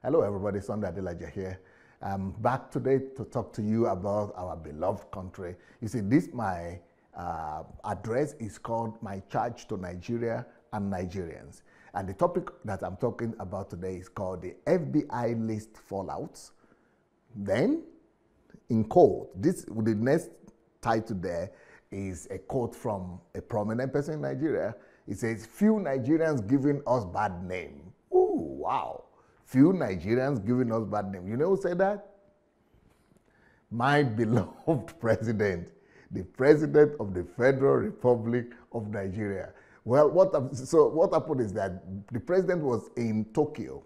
Hello everybody, Sunday Adelaja here. I'm back today to talk to you about our beloved country. You see, my address is called My Charge to Nigeria and Nigerians. And the topic that I'm talking about today is called the FBI list fallouts. Then, in quote, the next title there is a quote from a prominent person in Nigeria. It says, "Few Nigerians giving us bad name." Ooh, wow. Few Nigerians giving us bad name. You know who said that? My beloved president, the president of the Federal Republic of Nigeria. Well, what happened is that the president was in Tokyo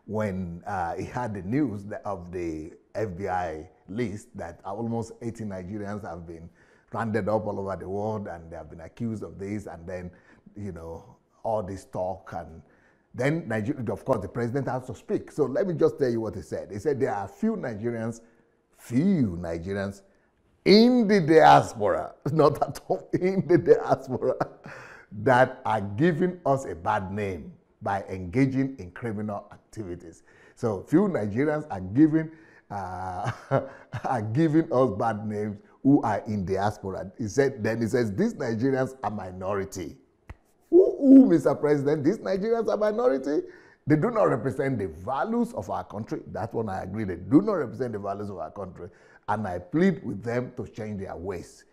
when he had the news of the FBI list that almost 80 Nigerians have been rounded up all over the world and they have been accused of this, and then, you know, all this talk. And then, Nigeria, of course, the president has to speak. So let me just tell you what he said. He said there are few Nigerians in the diaspora, not at all, in the diaspora, that are giving us a bad name by engaging in criminal activities. So few Nigerians are giving us bad names who are in diaspora. He says these Nigerians are minority. Mr. President, these Nigerians are minority. They do not represent the values of our country. That's one I agree. They do not represent the values of our country. And I plead with them to change their ways.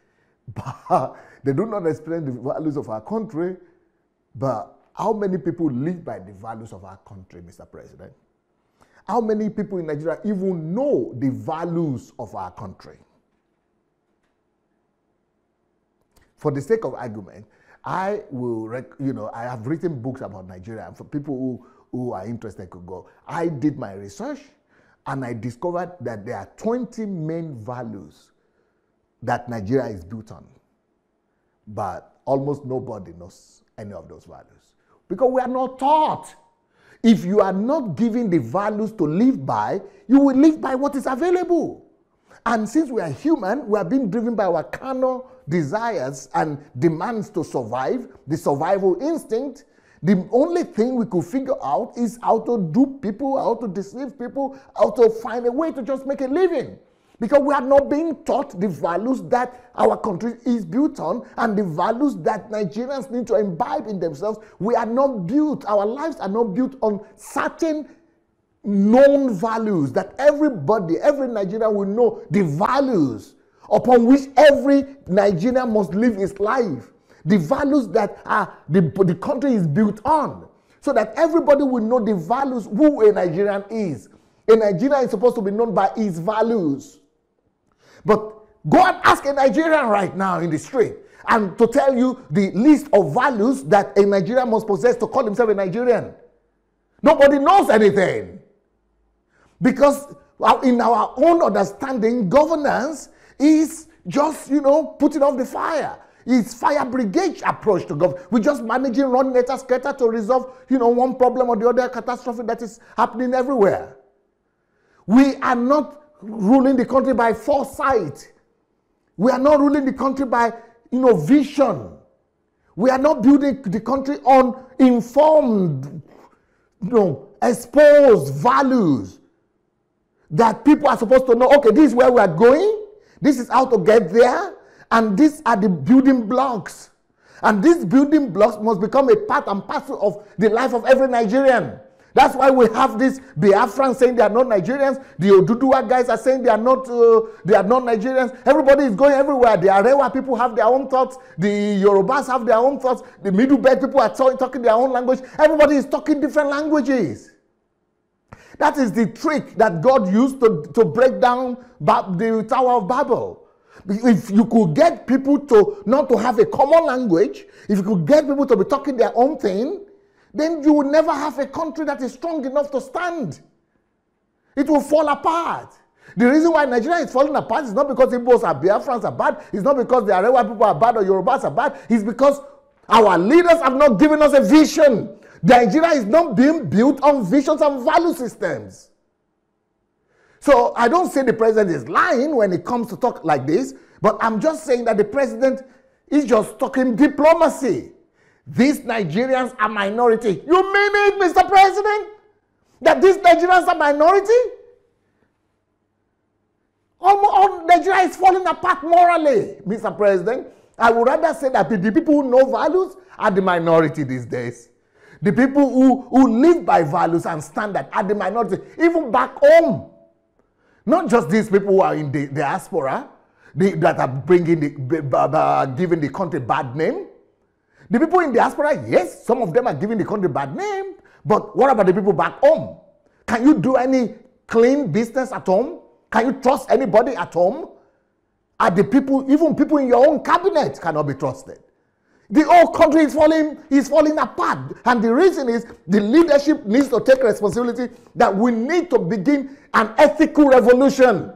But they do not represent the values of our country. But how many people live by the values of our country, Mr. President? How many people in Nigeria even know the values of our country? For the sake of argument, I have written books about Nigeria, and for people who are interested could go. I did my research and I discovered that there are 20 main values that Nigeria is built on. But almost nobody knows any of those values because we are not taught. If you are not given the values to live by, you will live by what is available. And since we are human, we are being driven by our carnal desires and demands to survive, the survival instinct. The only thing we could figure out is how to dupe people, how to deceive people, how to find a way to just make a living. Because we are not being taught the values that our country is built on and the values that Nigerians need to imbibe in themselves. We are not built, our lives are not built on certain known values that everybody, every Nigerian will know the values upon which every Nigerian must live his life. The values that the country is built on. So that everybody will know the values who a Nigerian is. A Nigerian is supposed to be known by his values. But go and ask a Nigerian right now in the street and to tell you the list of values that a Nigerian must possess to call himself a Nigerian. Nobody knows anything. Because in our own understanding, governance is just, putting off the fire. It's fire brigade approach to government. We're just managing, running letter scatter to resolve, one problem or the other catastrophe that is happening everywhere. We are not ruling the country by foresight. We are not ruling the country by, vision. We are not building the country on informed, exposed values that people are supposed to know, okay, this is where we are going, this is how to get there, and these are the building blocks. And these building blocks must become a part and parcel of the life of every Nigerian. That's why we have this Biafrans saying they are not Nigerians. The Oduduwa guys are saying they are not Nigerians. Everybody is going everywhere. The Arewa people have their own thoughts. The Yorubas have their own thoughts. The Middle Belt people are talking their own language. Everybody is talking different languages. That is the trick that God used to break down the Tower of Babel. If you could get people not to have a common language, if you could get people to be talking their own thing, then you will never have a country that is strong enough to stand. It will fall apart. The reason why Nigeria is falling apart is not because Igbos are Biafrans are bad. It's not because the Arewa people are bad or Yorubas are bad. It's because our leaders have not given us a vision. Nigeria is not being built on visions and value systems. So I don't say the president is lying when it comes to talk like this, but I'm just saying that the president is just talking diplomacy. These Nigerians are minority. You mean it, Mr. President? That these Nigerians are minority? All Nigeria is falling apart morally, Mr. President. I would rather say that the people who know values are the minority these days. The people who live by values and standards are the minority, even back home. Not just these people who are in the diaspora, that are bringing giving the country bad name. The people in diaspora, yes, some of them are giving the country bad name, but what about the people back home? Can you do any clean business at home? Can you trust anybody at home? Are the people, even people in your own cabinet cannot be trusted? The whole country is falling apart. And the reason is the leadership needs to take responsibility that we need to begin an ethical revolution.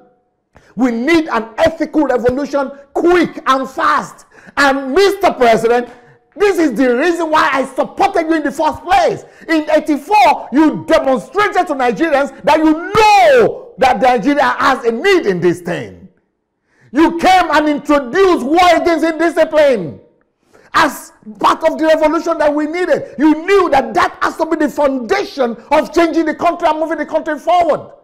We need an ethical revolution quick and fast. And Mr. President, this is the reason why I supported you in the first place. In '84, you demonstrated to Nigerians that you know that Nigeria has a need in this thing. You came and introduced war against indiscipline as part of the revolution that we needed. You knew that that has to be the foundation of changing the country and moving the country forward.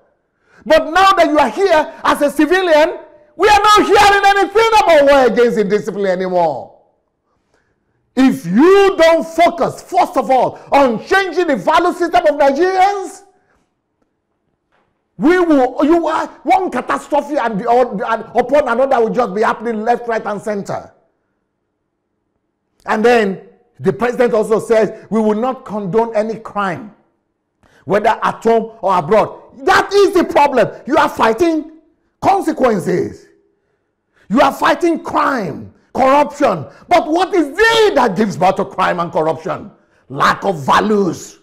But now that you are here as a civilian, we are not hearing anything about war against indiscipline anymore. If you don't focus, first of all, on changing the value system of Nigerians, one catastrophe and upon another will just be happening left, right, and center. And then the president also says we will not condone any crime, whether at home or abroad. That is the problem. You are fighting consequences. You are fighting crime, corruption. But what is it that gives birth to crime and corruption? Lack of values.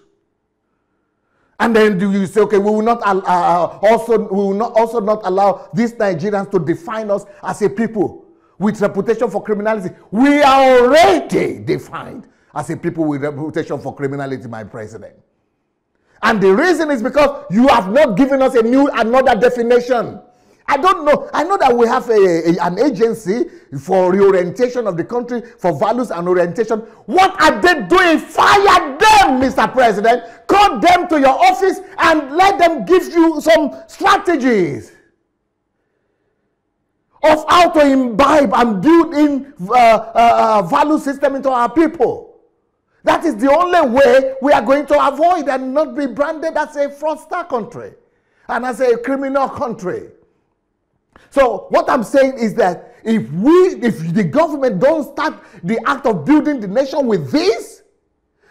And then do you say, okay, we will not also not allow these Nigerians to define us as a people with reputation for criminality. We are already defined as a people with reputation for criminality, my president. And the reason is because you have not given us another definition. I don't know. I know that we have an agency for reorientation of the country, for values and orientation. What are they doing? Fire them, Mr. President. Call them to your office and let them give you some strategies of how to imbibe and build in value system into our people. That is the only way we are going to avoid and not be branded as a fraudster country and as a criminal country. So what I'm saying is that if the government don't start the act of building the nation with this,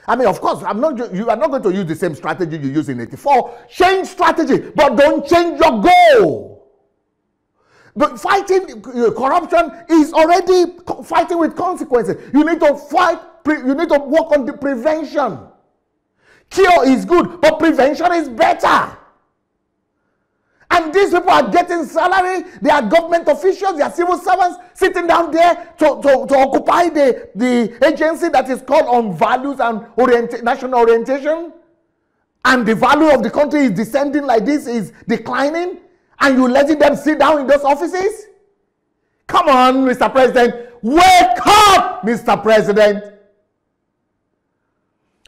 I mean, of course, you are not going to use the same strategy you used in '84. Change strategy, but don't change your goal. But fighting corruption is already fighting with consequences. You need to fight. You need to work on the prevention. Cure is good, but prevention is better. And these people are getting salary. They are government officials. They are civil servants sitting down there to occupy the agency that is called on values and national orientation. And the value of the country is descending like this, is declining. And you letting them sit down in those offices? Come on, Mr. President. Wake up, Mr. President.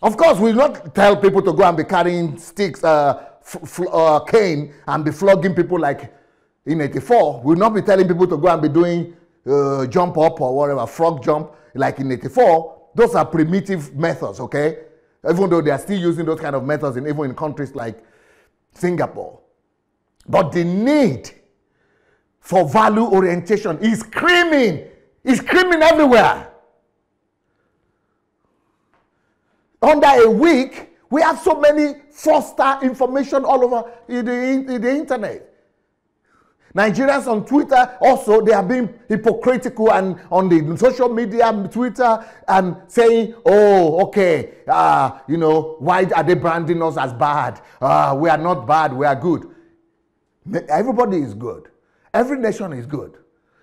Of course, we will not tell people to go and be carrying sticks, cane, and be flogging people like in '84. We will not be telling people to go and be doing jump up or whatever, frog jump like in '84. Those are primitive methods, okay? Even though they are still using those kind of methods even in countries like Singapore. But the need for value orientation is screaming. It's screaming everywhere. Under a week, we have so many fraudster information all over the internet. Nigerians on Twitter also, they are being hypocritical and on the social media, Twitter, and saying, oh, okay, why are they branding us as bad? We are not bad, we are good. Everybody is good. Every nation is good.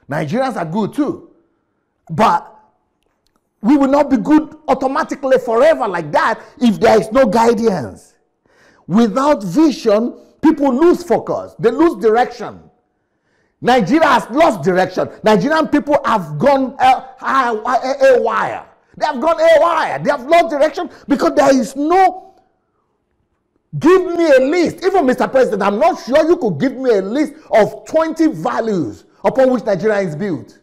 Nigerians are good too. But we will not be good automatically forever like that if there is no guidance. Without vision, people lose focus. They lose direction. Nigeria has lost direction. Nigerian people have gone haywire. They have gone haywire. They have lost direction because there is no Give me a list. Even Mr. President, I'm not sure you could give me a list of 20 values upon which Nigeria is built.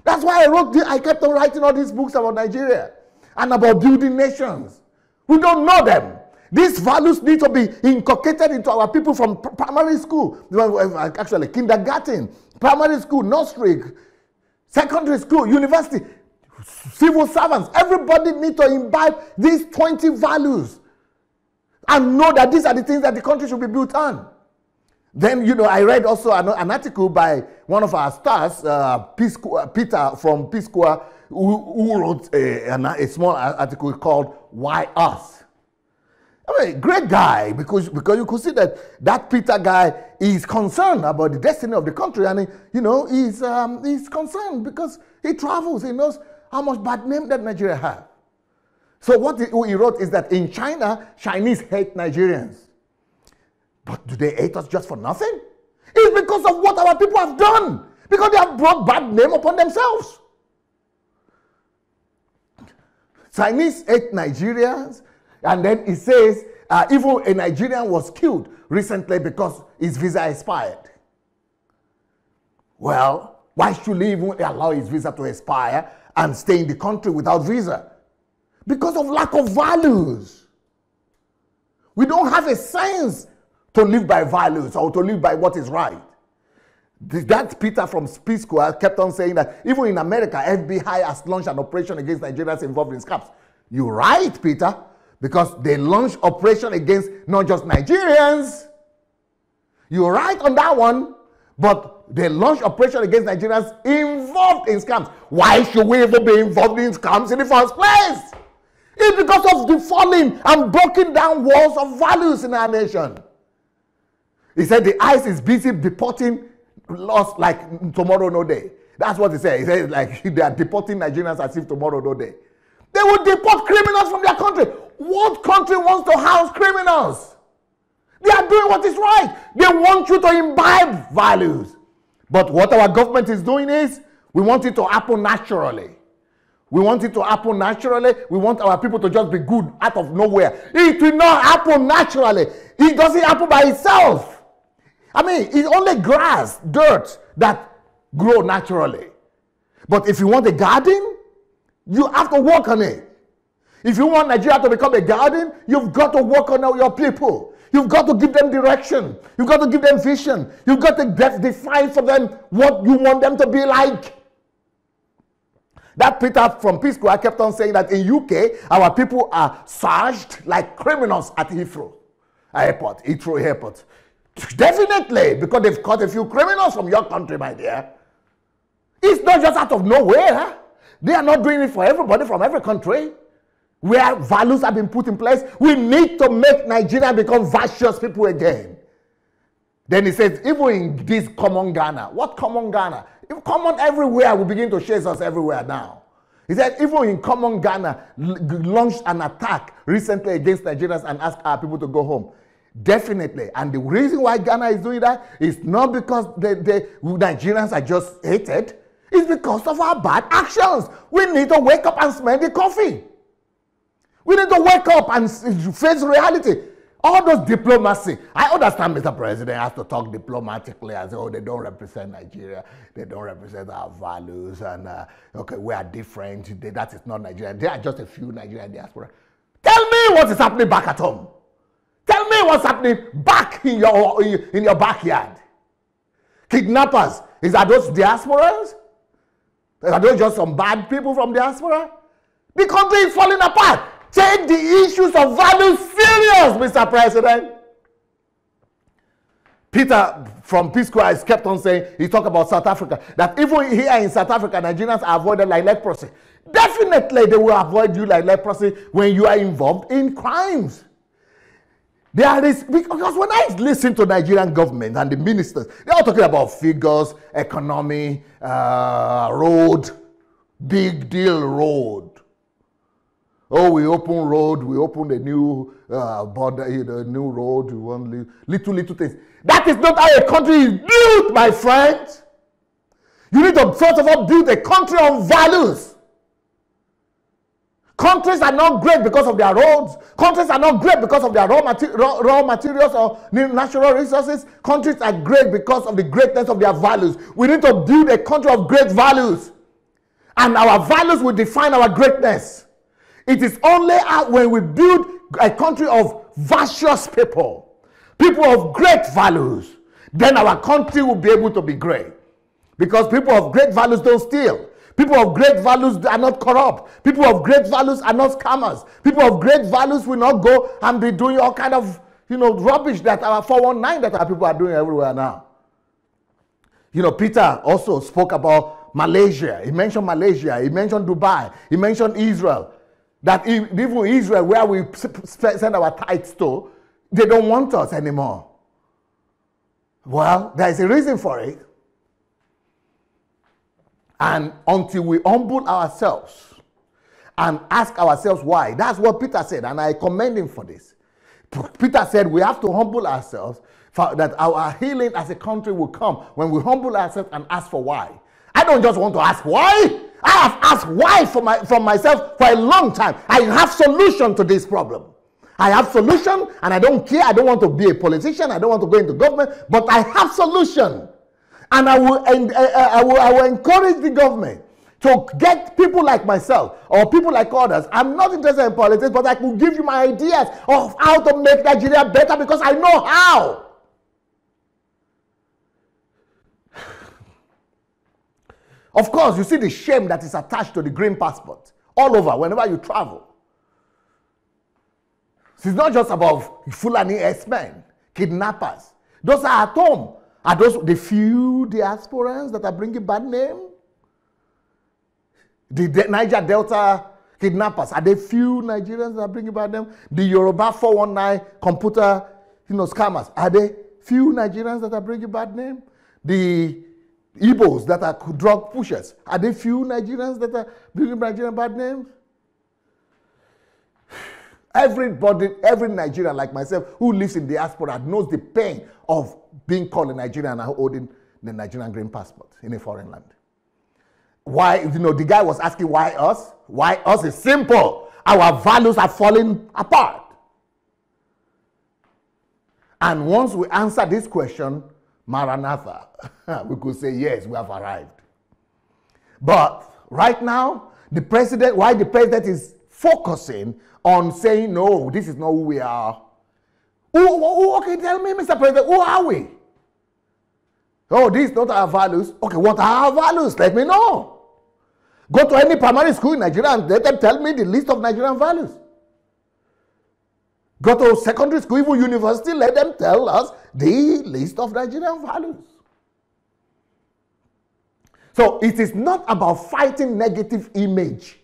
That's why I kept on writing all these books about Nigeria and about building nations. We don't know them. These values need to be inculcated into our people from primary school, actually kindergarten, primary school, nursery, secondary school, university, civil servants. Everybody needs to imbibe these 20 values and know that these are the things that the country should be built on. Then, I read also an article by one of our stars, Peter from Peace Corps, who wrote a small article called Why Us? I mean, great guy, because you could see that Peter guy is concerned about the destiny of the country, and he's concerned because he travels. He knows how much bad name that Nigeria has. So what he wrote is that in China, Chinese hate Nigerians. But do they hate us just for nothing? It's because of what our people have done. Because they have brought bad name upon themselves. Chinese hate Nigerians. And then it says, even a Nigerian was killed recently because his visa expired. Well, why should he even allow his visa to expire and stay in the country without visa? Because of lack of values. We don't have a sense to live by values or to live by what is right. That Peter from Peace Corps kept on saying that even in America, FBI has launched an operation against Nigerians involved in scams. You're right, Peter. Because they launched operation against not just Nigerians. You're right on that one. But they launched operation against Nigerians involved in scams. Why should we even be involved in scams in the first place? It's because of the falling and broken down walls of values in our nation. He said the ICE is busy deporting lost like tomorrow no day. That's what he said. He said like they are deporting Nigerians as if tomorrow no day. They will deport criminals from their country. What country wants to house criminals? They are doing what is right. They want you to imbibe values. But what our government is doing is, we want it to happen naturally. We want it to happen naturally. We want our people to just be good out of nowhere. It will not happen naturally. It doesn't happen by itself. I mean, it's only grass, dirt that grow naturally. But if you want a garden, you have to work on it. If you want Nigeria to become a garden, you've got to work on your people. You've got to give them direction. You've got to give them vision. You've got to define for them what you want them to be like. That Peter from Peace Corps kept on saying that in UK, our people are searched like criminals at Heathrow Airport. Definitely, because they've caught a few criminals from your country, my dear. It's not just out of nowhere. They are not doing it for everybody from every country. Where values have been put in place, we need to make Nigeria become virtuous people again. Then he says, even in this common Ghana. What common Ghana? If common everywhere, we begin to chase us everywhere now. He said, even in common Ghana, launched an attack recently against Nigerians and asked our people to go home. Definitely. And the reason why Ghana is doing that is not because the Nigerians are just hated. It's because of our bad actions. We need to wake up and smell the coffee. We need to wake up and face reality. All those diplomacy. I understand Mr. President has to talk diplomatically and say, oh, they don't represent Nigeria. They don't represent our values. And, okay, we are different. That is not Nigeria. There are just a few Nigerian diaspora. Tell me what is happening back at home. Tell me what's happening back in your backyard. Kidnappers. Are those diasporas? Are those just some bad people from diaspora? The country is falling apart. Take the issues of value serious, Mr. President. Peter from Peace Corps has kept on saying, he talked about South Africa, that even here in South Africa, Nigerians are avoided like leprosy. Definitely they will avoid you like leprosy when you are involved in crimes. There is, because when I listen to Nigerian government and the ministers, they are talking about figures, economy, road, big deal road. Oh, we open road, we open the new border, the new road, we want little things. That is not how a country is built, my friend. You need to first of all build a country on values. Countries are not great because of their roads. Countries are not great because of their raw materials or natural resources. Countries are great because of the greatness of their values. We need to build a country of great values. And our values will define our greatness. It is only when we build a country of virtuous people, people of great values, then our country will be able to be great. Because people of great values don't steal. People of great values are not corrupt. People of great values are not scammers. People of great values will not go and be doing all kind of, rubbish that our 419 that our people are doing everywhere now. Peter also spoke about Malaysia. He mentioned Malaysia. He mentioned Dubai. He mentioned Israel. That even Israel, where we send our tithes to, they don't want us anymore. Well, there is a reason for it. And until we humble ourselves and ask ourselves why. That's what Peter said, and I commend him for this. Peter said we have to humble ourselves for that our healing as a country will come when we humble ourselves and ask for why. I don't just want to ask why. I have asked why from myself for a long time. I have solution to this problem. I have solution, and I don't care. I don't want to be a politician. I don't want to go into government, but I have solution. And I will encourage the government to get people like myself or people like others. I'm not interested in politics, but I will give you my ideas of how to make Nigeria better because I know how. Of course, you see the shame that is attached to the green passport all over whenever you travel. It's not just about Fulani S-men, kidnappers. Those are at home. Are those the few diasporans that are bringing bad name? The Niger Delta kidnappers, are they few Nigerians that are bringing bad name? The Yoruba 419 computer, scammers, are they few Nigerians that are bringing bad name? The Igbos that are drug pushers, are they few Nigerians that are bringing Nigerian bad names? Everybody, every Nigerian like myself who lives in the diaspora knows the pain of being called a Nigerian and holding the Nigerian green passport in a foreign land. Why, the guy was asking why us? Why us is simple. Our values are falling apart. And once we answer this question, Maranatha, we could say, yes, we have arrived. But right now, the president is focusing on saying, no, this is not who we are. Okay, tell me, Mr. President, who are we? Oh, these are not our values. Okay, what are our values? Let me know. Go to any primary school in Nigeria and let them tell me the list of Nigerian values. Go to secondary school, even university, let them tell us the list of Nigerian values. So it is not about fighting negative image.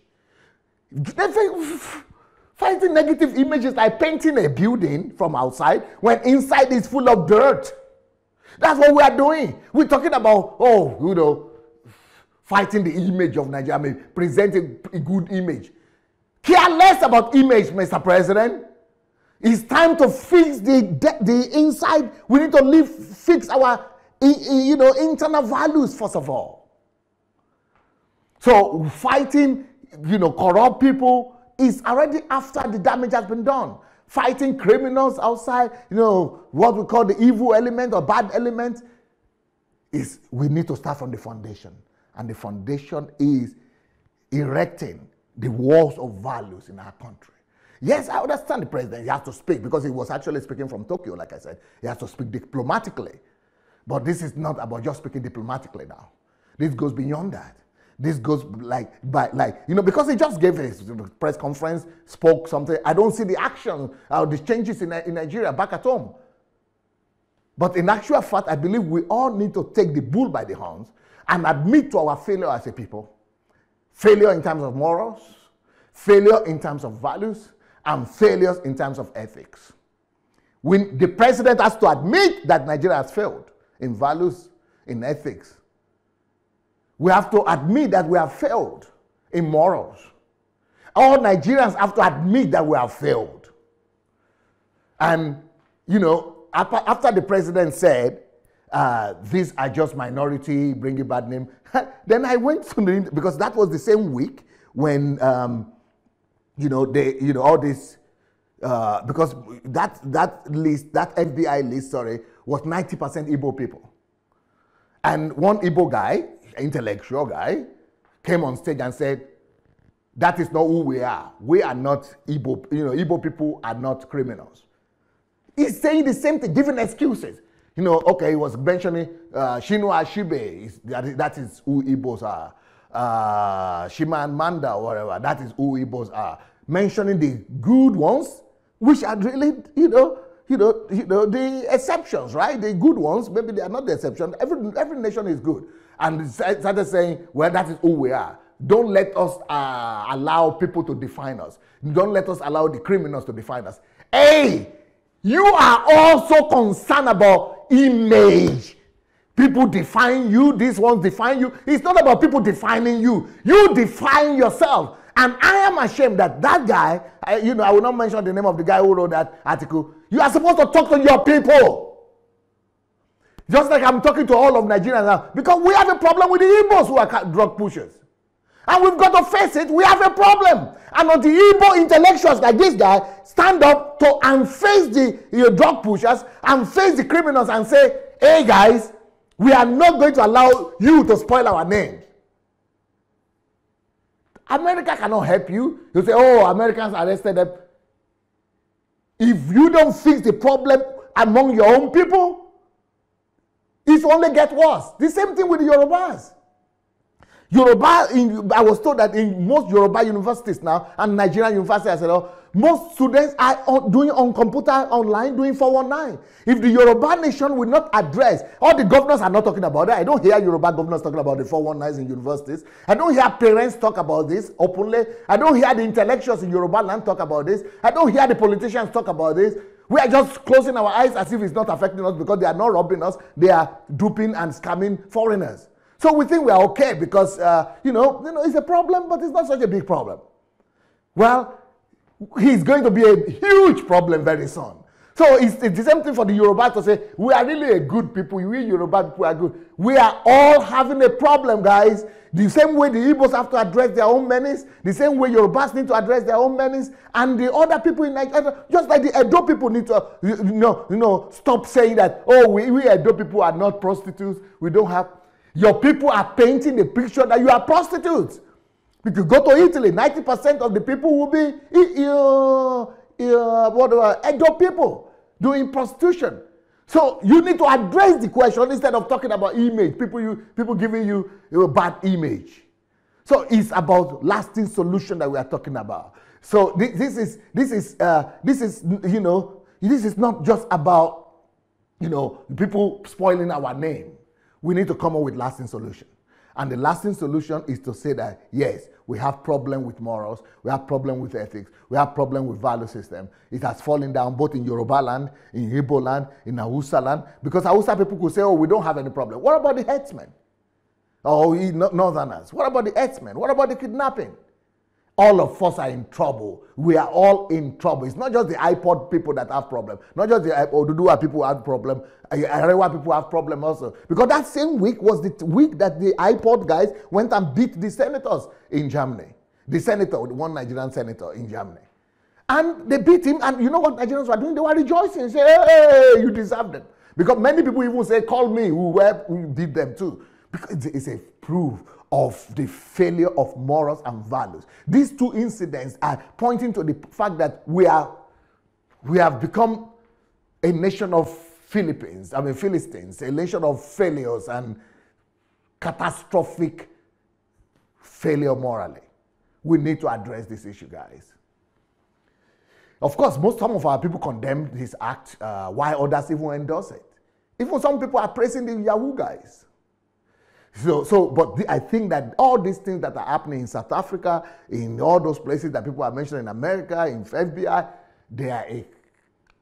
Fighting negative images like painting a building from outside when inside is full of dirt. That's what we are doing. We're talking about, fighting the image of Nigeria, presenting a good image. Care less about image, Mr. President. It's time to fix the inside. We need to fix our internal values first of all. So fighting corrupt people is already after the damage has been done. Fighting criminals outside, what we call the evil element or bad element, is we need to start from the foundation. And the foundation is erecting the walls of values in our country. Yes, I understand the president, he has to speak because he was actually speaking from Tokyo, like I said. He has to speak diplomatically. But this is not about just speaking diplomatically now. This goes beyond that. This goes because he just gave his press conference, spoke something. I don't see the action or the changes in Nigeria back at home. But in actual fact, I believe we all need to take the bull by the horns and admit to our failure as a people. Failure in terms of morals, failure in terms of values, and failures in terms of ethics. The president has to admit that Nigeria has failed in values, in ethics. We have to admit that we have failed in morals. All Nigerians have to admit that we have failed. And, after the president said, these are just minority, bring a bad name, then I went to because that was the same week when all this, because that list, that FBI list, was 90% Igbo people. And one Igbo guy, intellectual guy, came on stage and said, that is not who we are. We are not Igbo. Igbo people are not criminals. He's saying the same thing, giving excuses. Okay, he was mentioning Chinua Achebe. That is who Igbos are. Shima and Manda, or whatever. That is who Igbos are. Mentioning the good ones, which are really, the exceptions, right? The good ones, maybe they are not the exception. Every nation is good. And started saying, well, that is who we are. Don't let us allow people to define us. Don't let us allow the criminals to define us. Hey, you are also concerned about image. People define you. These ones define you. It's not about people defining you. You define yourself. And I am ashamed that guy, I will not mention the name of the guy who wrote that article. You are supposed to talk to your people. Just like I'm talking to all of Nigerians now. Because we have a problem with the Igbos who are drug pushers. And we've got to face it. We have a problem. And on the Igbo intellectuals like this guy stand up and face the drug pushers and face the criminals and say, hey guys, we are not going to allow you to spoil our name. America cannot help you. You say, oh, Americans arrested them. If you don't fix the problem among your own people, it only gets worse. The same thing with the Yorubas. I was told that in most Yoruba universities now and Nigerian universities, I said, most students are doing on computer online, doing 419. If the Yoruba nation will not address, all the governors are not talking about it. I don't hear Yoruba governors talking about the 419s in universities. I don't hear parents talk about this openly. I don't hear the intellectuals in Yoruba land talk about this. I don't hear the politicians talk about this. We are just closing our eyes as if it's not affecting us because they are not robbing us. They are duping and scamming foreigners. So we think we are okay because, it's a problem, but it's not such a big problem. Well, he's going to be a huge problem very soon. So it's the same thing for the Yoruba to say, we are really a good people. We Yoruba people are good. We are all having a problem, guys. The same way the Igbos have to address their own menace, the same way Yorubas need to address their own menace, and the other people in Nigeria, just like the Edo people need to, stop saying that, oh, we Edo people are not prostitutes. We don't have... Your people are painting the picture that you are prostitutes. If you go to Italy, 90% of the people will be Edo people doing prostitution. So you need to address the question instead of talking about image. People giving you a bad image. So it's about lasting solution that we are talking about. So this is not just about people spoiling our name. We need to come up with lasting solution. And the lasting solution is to say that, yes, we have problem with morals, we have problem with ethics, we have problem with value system. It has fallen down both in Yoruba land, in Igbo land, in Hausa land, because Hausa people could say, oh, we don't have any problem. What about the herdsmen? Oh, northerners. What about the herdsmen? What about the kidnapping? All of us are in trouble. We are all in trouble. It's not just the iPod people that have problem. Not just the Oduduwa people have problem. Arewa people have problem also. Because that same week was the week that the iPod guys went and beat the senators in Germany. The senator, one Nigerian senator in Germany. And they beat him. And you know what Nigerians were doing? They were rejoicing. Say, hey, you deserve them. Because many people even say, call me, who beat them too. Because it's a proof of the failure of morals and values. These two incidents are pointing to the fact that we have become a nation of Philistines, a nation of failures and catastrophic failure morally. We need to address this issue, guys. Of course, some of our people condemn this act, while others even endorse it. Even some people are praising the Yahoo guys. But I think that all these things that are happening in South Africa, in all those places that people are mentioning in America, in FBI, they are a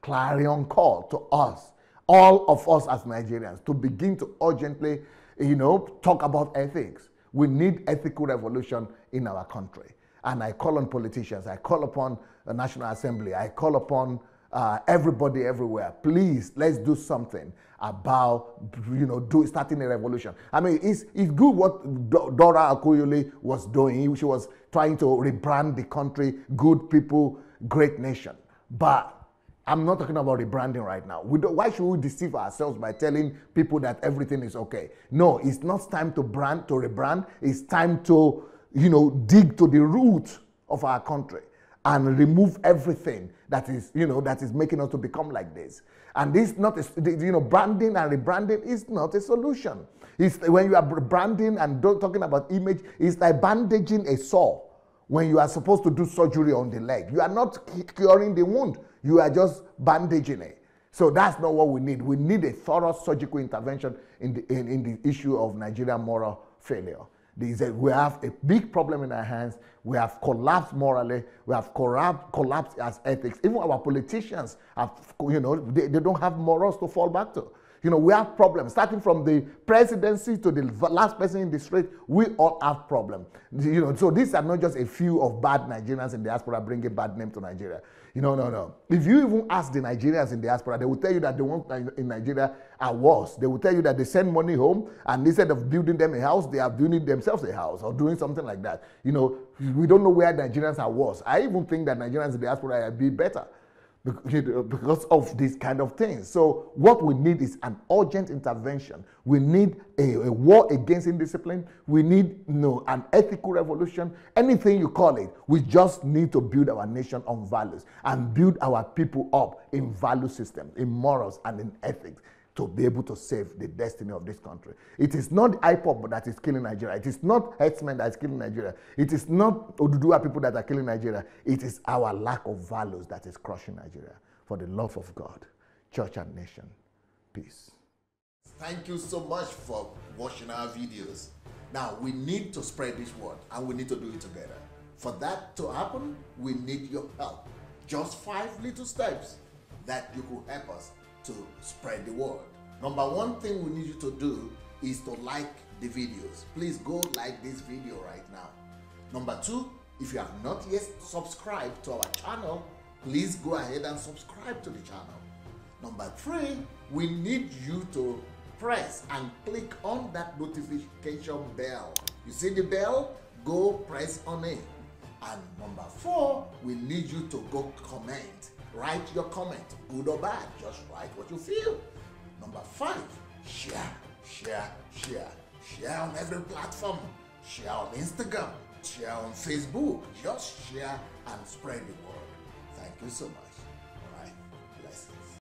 clarion call to us, all of us as Nigerians, to begin to urgently, talk about ethics. We need ethical revolution in our country. And I call on politicians, I call upon the National Assembly, I call upon everybody everywhere, please, let's do something about, starting a revolution. I mean, it's good what Dora Akunyili was doing. She was trying to rebrand the country, good people, great nation. But I'm not talking about rebranding right now. Why should we deceive ourselves by telling people that everything is okay? No, it's not time to rebrand. It's time to, dig to the root of our country and remove everything that is making us to become like this. And this not, branding and rebranding is not a solution. It's when you are branding and talking about image, it's like bandaging a sore when you are supposed to do surgery on the leg. You are not curing the wound. You are just bandaging it. So that's not what we need. We need a thorough surgical intervention in the issue of Nigerian moral failure. We have a big problem in our hands. We have collapsed morally. We have collapsed as ethics. Even our politicians have, they don't have morals to fall back to. We have problems. Starting from the presidency to the last person in the street, we all have problems. So these are not just a few of bad Nigerians in diaspora bringing bad name to Nigeria. No. If you even ask the Nigerians in diaspora, they will tell you that the ones in Nigeria are worse. They will tell you that they send money home, and instead of building them a house, they are building themselves a house or doing something like that. We don't know where Nigerians are worse. I even think that Nigerians in diaspora are a bit better because of these kind of things. So what we need is an urgent intervention. We need a war against indiscipline. We need an ethical revolution, anything you call it. We just need to build our nation on values and build our people up in value systems, in morals and in ethics, to be able to save the destiny of this country. It is not IPOB that is killing Nigeria. It is not herdsmen that is killing Nigeria. It is not Oduduwa people that are killing Nigeria. It is our lack of values that is crushing Nigeria. For the love of God, church and nation, peace. Thank you so much for watching our videos. Now, we need to spread this word, and we need to do it together. For that to happen, we need your help. Just 5 little steps that you could help us to spread the word. Number one thing we need you to do is to like the videos. Please go like this video right now. Number 2, if you have not yet subscribed to our channel, please go ahead and subscribe to the channel. Number 3, we need you to press and click on that notification bell. You see the bell? Go press on it. And number 4, we need you to go comment. Write your comment, good or bad. Just write what you feel. Number 5, share on every platform. Share on Instagram, share on Facebook. Just share and spread the word. Thank you so much. All right, blessings.